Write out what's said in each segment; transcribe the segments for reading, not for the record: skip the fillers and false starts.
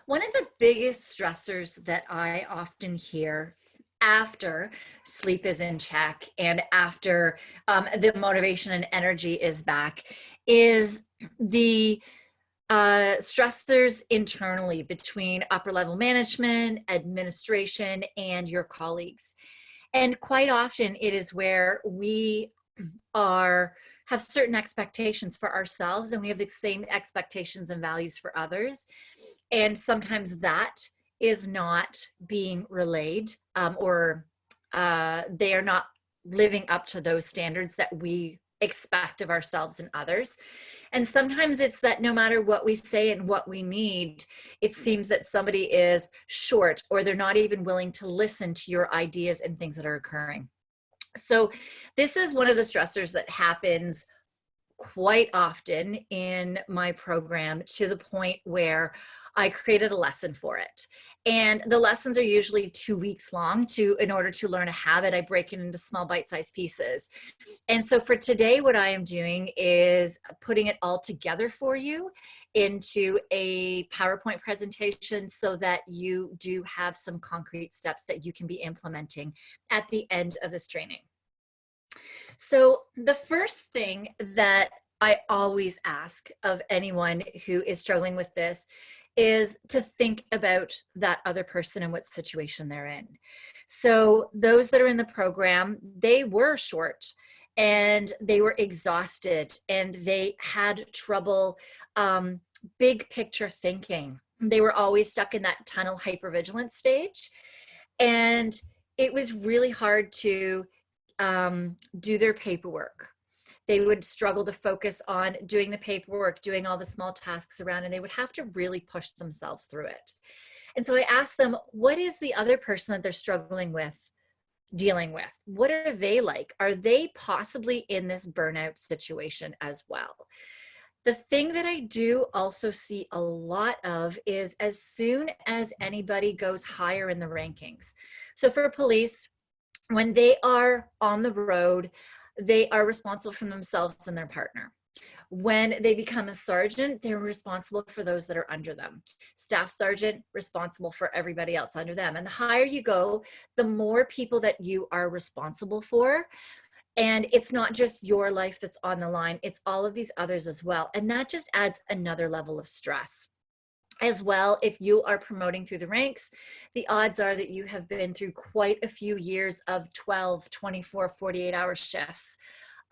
One of the biggest stressors that I often hear after sleep is in check and after the motivation and energy is back is the stressors internally between upper level management, administration, and your colleagues. And quite often it is where we are have certain expectations for ourselves and we have the same expectations and values for others, and sometimes that is not being relayed, or they are not living up to those standards that we expect of ourselves and others. And sometimes it's that no matter what we say and what we need, it seems that somebody is short or they're not even willing to listen to your ideas and things that are occurring. So this is one of the stressors that happens quite often in my program, to the point where I created a lesson for it. And the lessons are usually 2 weeks long. In order to learn a habit, I break it into small bite-sized pieces. And so for today, what I am doing is putting it all together for you into a PowerPoint presentation so that you do have some concrete steps that you can be implementing at the end of this training. So the first thing that I always ask of anyone who is struggling with this is to think about that other person and what situation they're in. So those that are in the program, they were short and they were exhausted and they had trouble big picture thinking. They were always stuck in that tunnel hypervigilance stage. And it was really hard to do their paperwork. They would struggle to focus on doing the paperwork, doing all the small tasks around, and they would have to really push themselves through it. And so I asked them, what is the other person that they're struggling with dealing with? What are they like? Are they possibly in this burnout situation as well? The thing that I do also see a lot of is as soon as anybody goes higher in the rankings. So for police, when they are on the road, they are responsible for themselves and their partner. When they become a sergeant, they're responsible for those that are under them. Staff sergeant, responsible for everybody else under them. And the higher you go, the more people that you are responsible for. And it's not just your life that's on the line, it's all of these others as well. And that just adds another level of stress. As well, if you are promoting through the ranks, the odds are that you have been through quite a few years of 12, 24, 48-hour shifts,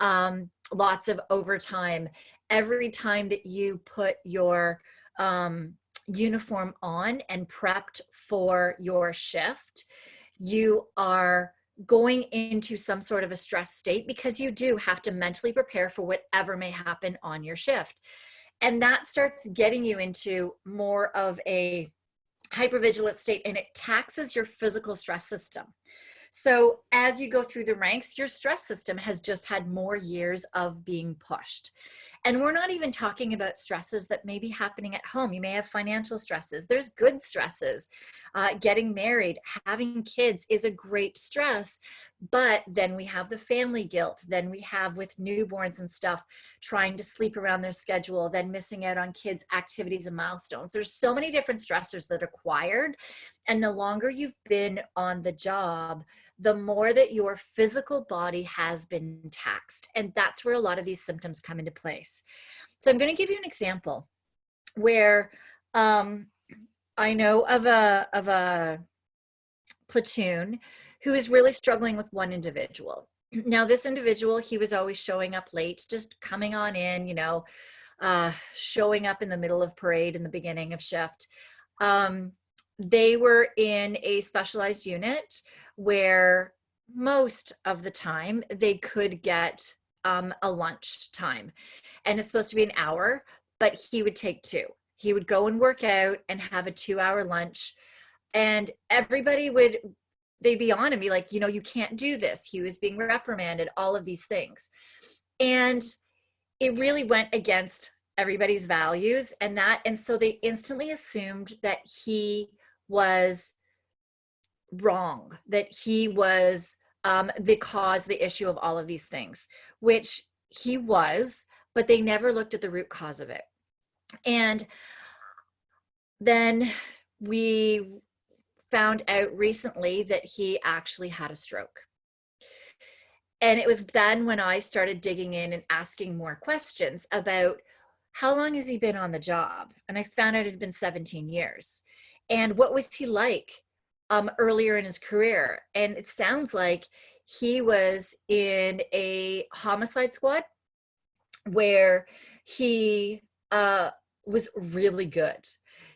lots of overtime. Every time that you put your uniform on and prepped for your shift, you are going into some sort of a stress state because you do have to mentally prepare for whatever may happen on your shift. And that starts getting you into more of a hypervigilant state, and it taxes your physical stress system. So as you go through the ranks, your stress system has just had more years of being pushed. And we're not even talking about stresses that may be happening at home. You may have financial stresses. There's good stresses. Getting married, having kids is a great stress. But then we have the family guilt. Then we have with newborns and stuff, trying to sleep around their schedule, then missing out on kids' activities and milestones. There's so many different stressors that are acquired. And the longer you've been on the job, the more that your physical body has been taxed. And that's where a lot of these symptoms come into place. So I'm going to give you an example where I know of a platoon who is really struggling with one individual. Now, this individual, he was always showing up late, just coming on in, showing up in the middle of parade in the beginning of shift. They were in a specialized unit where most of the time they could get a lunch time, and it's supposed to be an hour, but he would take 2. He would go and work out and have a 2-hour lunch, and everybody they'd be on and be like, you can't do this. He was being reprimanded, all of these things. And it really went against everybody's values and so they instantly assumed that he was wrong, that he was the issue of all of these things, which he was, but they never looked at the root cause of it. And then we found out recently that he actually had a stroke. And it was then when I started digging in and asking more questions about how long has he been on the job? And I found out it had been 17 years. And what was he like earlier in his career? And it sounds like he was in a homicide squad where he was really good.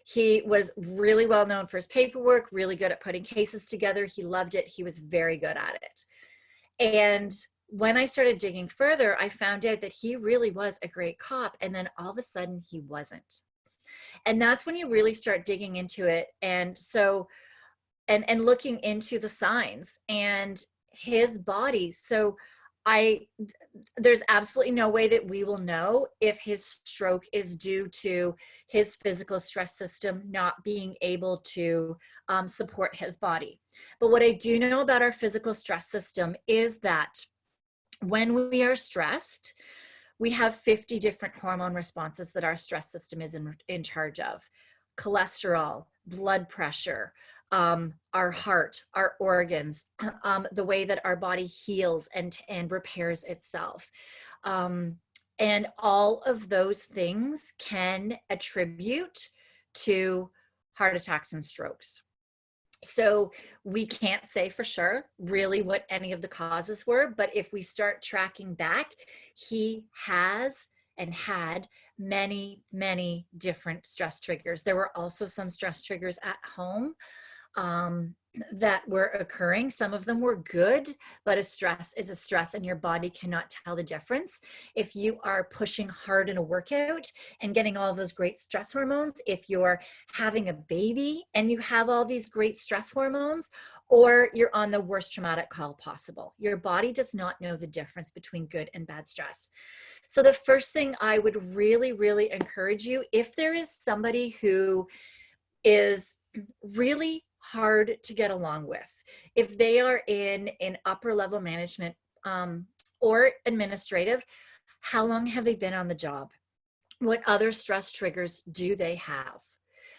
He was really well known for his paperwork, really good at putting cases together. He loved it. He was very good at it. And when I started digging further, I found out that he really was a great cop. And then all of a sudden he wasn't. And that's when you really start digging into it. And so, and looking into the signs and his body. So there's absolutely no way that we will know if his stroke is due to his physical stress system not being able to support his body. But what I do know about our physical stress system is that when we are stressed, we have 50 different hormone responses that our stress system is in charge of. Cholesterol, blood pressure, our heart, our organs, the way that our body heals and repairs itself. And all of those things can attribute to heart attacks and strokes. So we can't say for sure really what any of the causes were, but if we start tracking back, he has and had many, many different stress triggers. There were also some stress triggers at home that were occurring. Some of them were good, but a stress is a stress and your body cannot tell the difference. If you are pushing hard in a workout and getting all those great stress hormones, if you're having a baby and you have all these great stress hormones, or you're on the worst traumatic call possible, your body does not know the difference between good and bad stress. So the first thing I would really, really encourage you, if there is somebody who is really hard to get along with, if they are in an upper level management or administrative, how long have they been on the job? What other stress triggers do they have?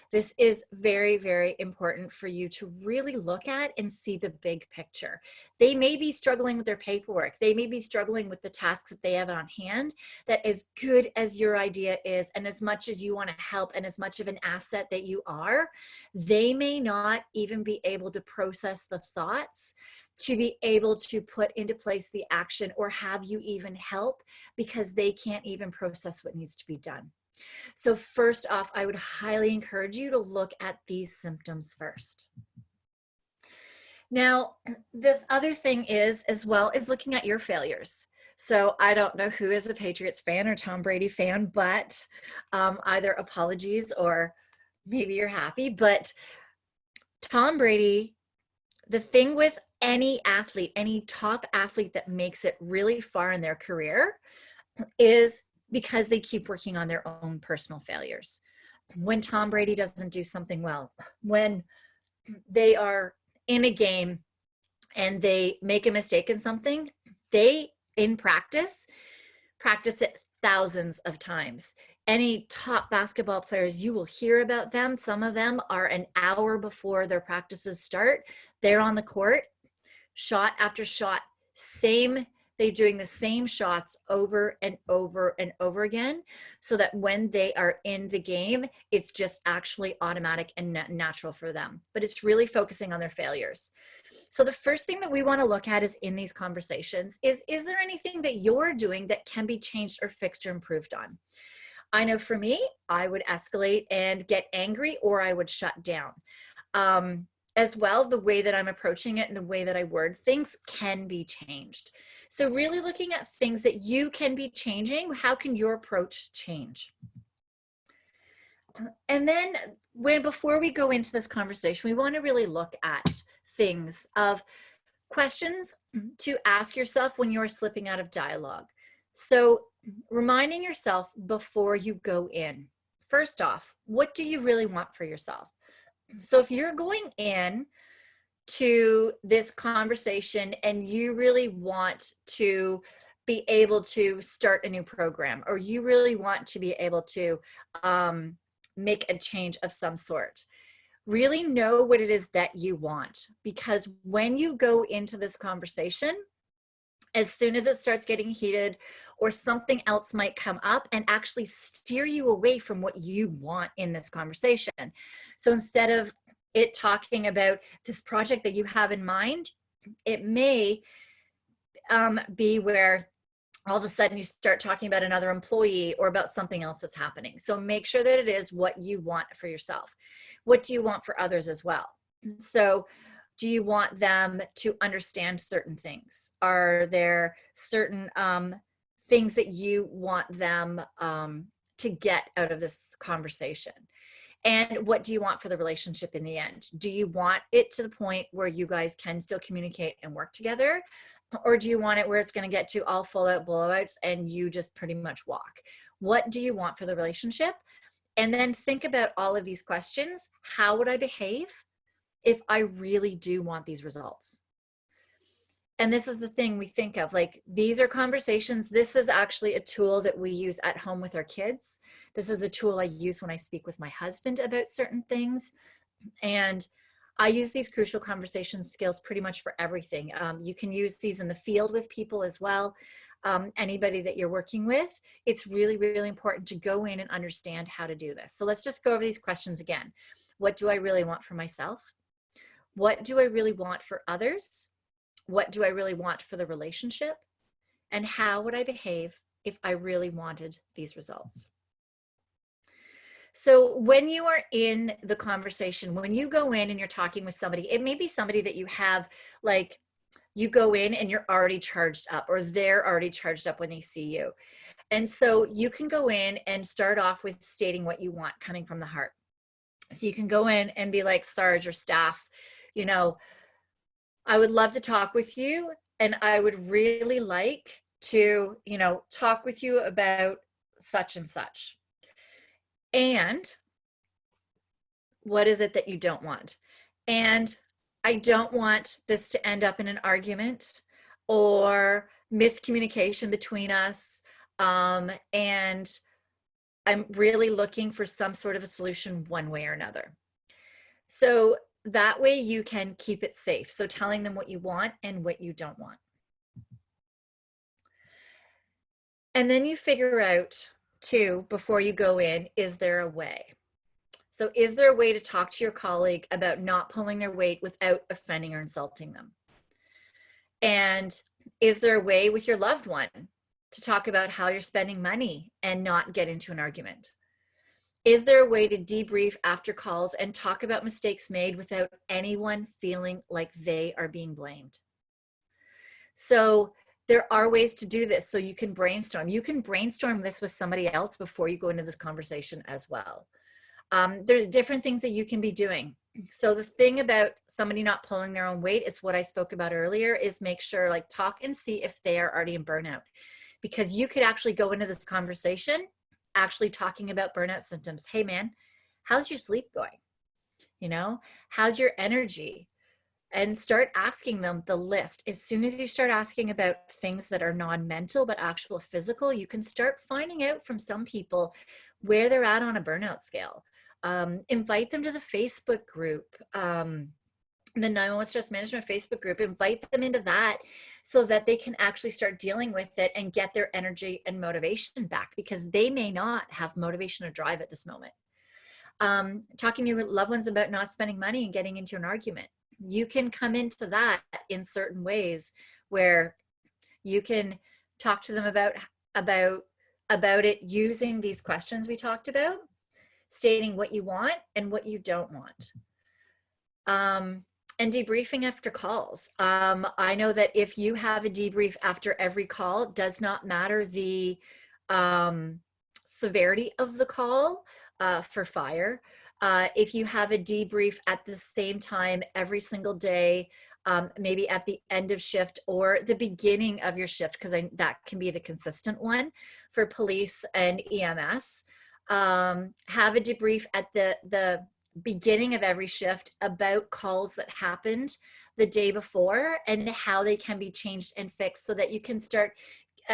This is very, very important for you to really look at and see the big picture. They may be struggling with their paperwork. They may be struggling with the tasks that they have on hand, that as good as your idea is, and as much as you want to help and as much of an asset that you are, they may not even be able to process the thoughts to be able to put into place the action or have you even help because they can't even process what needs to be done. So first off, I would highly encourage you to look at these symptoms first. Now, the other thing is, as well, is looking at your failures. So I don't know who is a Patriots fan or Tom Brady fan, but either apologies or maybe you're happy. But Tom Brady, the thing with any athlete, any top athlete that makes it really far in their career is because they keep working on their own personal failures. When Tom Brady doesn't do something well, when they are in a game and they make a mistake in something, they, in practice it thousands of times. Any top basketball players, you will hear about them. Some of them are an hour before their practices start. They're on the court, shot after shot, they're doing the same shots over and over and over again so that when they are in the game, it's just actually automatic and natural for them. But it's really focusing on their failures. So the first thing that we want to look at is in these conversations is there anything that you're doing that can be changed or fixed or improved on? I know for me, I would escalate and get angry or I would shut down. As well, the way that I'm approaching it and the way that I word things can be changed. So really looking at things that you can be changing, how can your approach change? And then before we go into this conversation, we want to really look at things of questions to ask yourself when you're slipping out of dialogue. So reminding yourself before you go in, first off, what do you really want for yourself? So if you're going in to this conversation and you really want to be able to start a new program, or you really want to be able to make a change of some sort, really know what it is that you want, because when you go into this conversation, as soon as it starts getting heated or something else might come up and actually steer you away from what you want in this conversation. So instead of it talking about this project that you have in mind, it may be where all of a sudden you start talking about another employee or about something else that's happening. So make sure that it is what you want for yourself. What do you want for others as well? So do you want them to understand certain things? Are there certain things that you want them to get out of this conversation? And what do you want for the relationship in the end? Do you want it to the point where you guys can still communicate and work together? Or do you want it where it's going to get to all full out blowouts and you just pretty much walk? What do you want for the relationship? And then think about all of these questions. How would I behave if I really do want these results? And this is the thing we think of, like, these are conversations. This is actually a tool that we use at home with our kids. This is a tool I use when I speak with my husband about certain things. And I use these crucial conversation skills pretty much for everything. You can use these in the field with people as well. Anybody that you're working with, it's really, really important to go in and understand how to do this. So let's just go over these questions again. What do I really want for myself? What do I really want for others? What do I really want for the relationship? And how would I behave if I really wanted these results? So when you are in the conversation, when you go in and you're talking with somebody, it may be somebody that you have, like, you go in and you're already charged up, or they're already charged up when they see you. And so you can go in and start off with stating what you want coming from the heart. So you can go in and be like, Sarge or staff, you know, I would love to talk with you, and I would really like to, you know, talk with you about such and such. And what is it that you don't want? And I don't want this to end up in an argument or miscommunication between us. And I'm really looking for some sort of a solution one way or another. So that way you can keep it safe. So telling them what you want and what you don't want. And then you figure out too, before you go in, is there a way? So is there a way to talk to your colleague about not pulling their weight without offending or insulting them? And is there a way with your loved one to talk about how you're spending money and not get into an argument? Is there a way to debrief after calls and talk about mistakes made without anyone feeling like they are being blamed? So there are ways to do this. So you can brainstorm. You can brainstorm this with somebody else before you go into this conversation as well. There's different things that you can be doing. So the thing about somebody not pulling their own weight is what I spoke about earlier, is make sure, like, talk and see if they are already in burnout, because you could actually go into this conversation actually talking about burnout symptoms. Hey man, how's your sleep going? You know, how's your energy? And start asking them the list. As soon as you start asking about things that are non-mental but actual physical, you can start finding out from some people where they're at on a burnout scale. Invite them to the Facebook group, the 911 Stress Management Facebook group. Invite them into that so that they can actually start dealing with it and get their energy and motivation back, because they may not have motivation or drive at this moment. Talking to your loved ones about not spending money and getting into an argument. You can come into that in certain ways where you can talk to them about it using these questions we talked about, stating what you want and what you don't want. And debriefing after calls. I know that if you have a debrief after every call, does not matter the severity of the call for fire. If you have a debrief at the same time every single day, maybe at the end of shift or the beginning of your shift, because that can be the consistent one for police and EMS. Have a debrief at the beginning of every shift about calls that happened the day before and how they can be changed and fixed, so that you can start,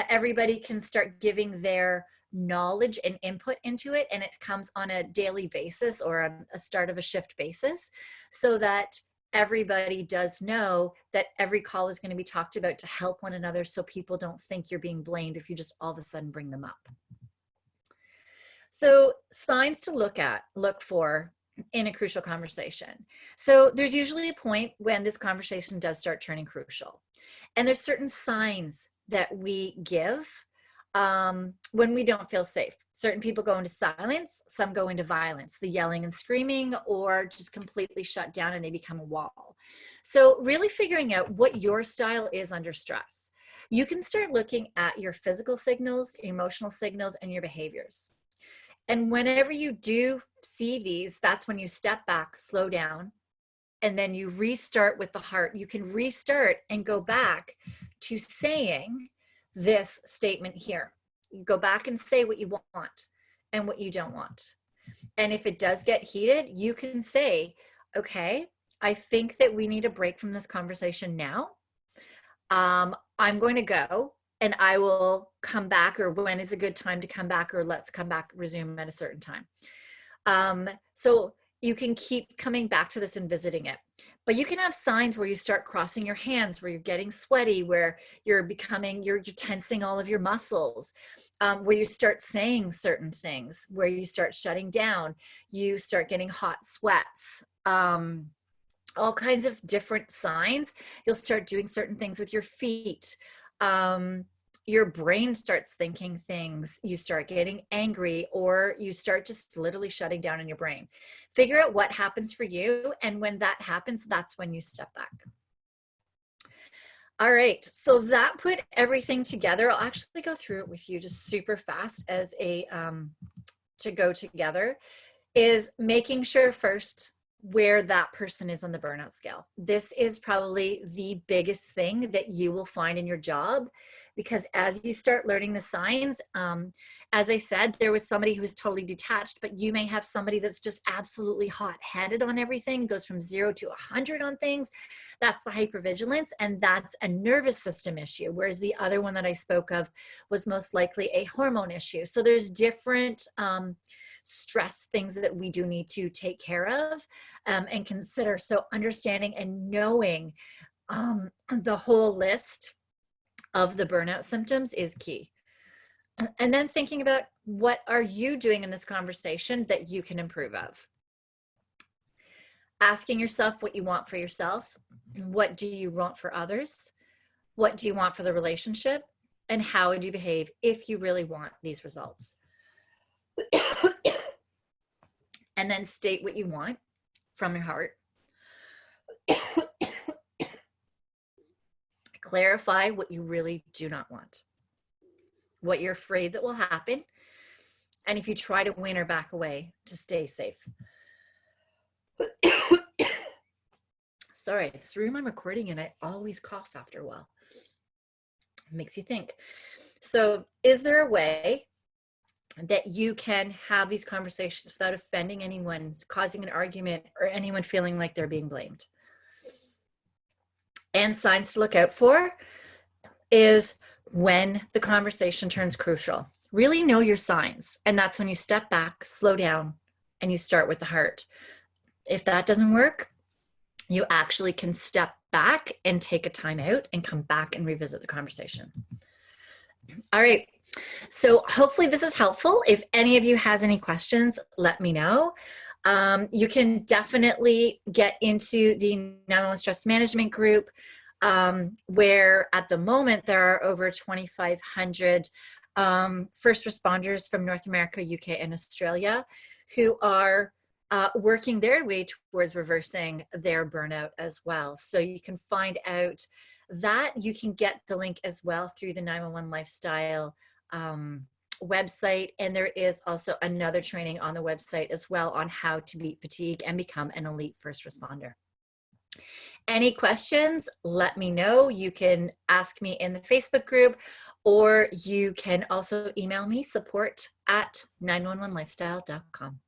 everybody can start giving their knowledge and input into it, and it comes on a daily basis or a start of a shift basis, so that everybody does know that every call is going to be talked about to help one another, so people don't think you're being blamed if you just all of a sudden bring them up. So signs to look for in a crucial conversation. So there's usually a point when this conversation does start turning crucial. And there's certain signs that we give when we don't feel safe. Certain people go into silence, some go into violence, the yelling and screaming, or just completely shut down and they become a wall. So really figuring out what your style is under stress. You can start looking at your physical signals, emotional signals, and your behaviors. And whenever you do see these, that's when you step back, slow down, and then you restart with the heart. You can restart and go back to saying this statement here. You go back and say what you want and what you don't want. And if it does get heated, you can say, okay, I think that we need a break from this conversation now. I'm going to go. And I will come back, or when is a good time to come back, or let's come back, resume at a certain time. So you can keep coming back to this and visiting it. But you can have signs where you start crossing your hands, where you're getting sweaty, where you're tensing all of your muscles, where you start saying certain things, where you start shutting down, you start getting hot sweats, all kinds of different signs. You'll start doing certain things with your feet. Your brain starts thinking things, you start getting angry, or you start just literally shutting down in your brain. Figure out what happens for you, and when that happens, that's when you step back. All right, so that put everything together. I'll actually go through it with you just super fast as a to go together, is making sure first where that person is on the burnout scale. This is probably the biggest thing that you will find in your job, because as you start learning the signs, as I said, there was somebody who was totally detached, but you may have somebody that's just absolutely hot-headed on everything, goes from 0 to 100 on things. That's the hypervigilance, and that's a nervous system issue, whereas the other one that I spoke of was most likely a hormone issue. So there's different stress things that we do need to take care of and consider. So understanding and knowing the whole list of the burnout symptoms is key. And then thinking about, what are you doing in this conversation that you can improve of? Asking yourself what you want for yourself. What do you want for others? What do you want for the relationship? And how would you behave if you really want these results? And then state what you want from your heart. Clarify what you really do not want, what you're afraid that will happen, and if you try to win or back away, to stay safe. Sorry, this room I'm recording in, I always cough after a while. It makes you think. So is there a way that you can have these conversations without offending anyone, causing an argument, or anyone feeling like they're being blamed? And signs to look out for is when the conversation turns crucial. Really know your signs. And that's when you step back, slow down, and you start with the heart. If that doesn't work, you actually can step back and take a time out and come back and revisit the conversation. All right. So hopefully this is helpful. If any of you has any questions, let me know. You can definitely get into the 911 stress management group, where at the moment there are over 2,500 first responders from North America, UK, and Australia who are working their way towards reversing their burnout as well. So you can find out that. You can get the link as well through the 911 Lifestyle website, and there is also another training on the website as well on how to beat fatigue and become an elite first responder. Any questions, let me know. You can ask me in the Facebook group, or you can also email me, support@911lifestyle.com.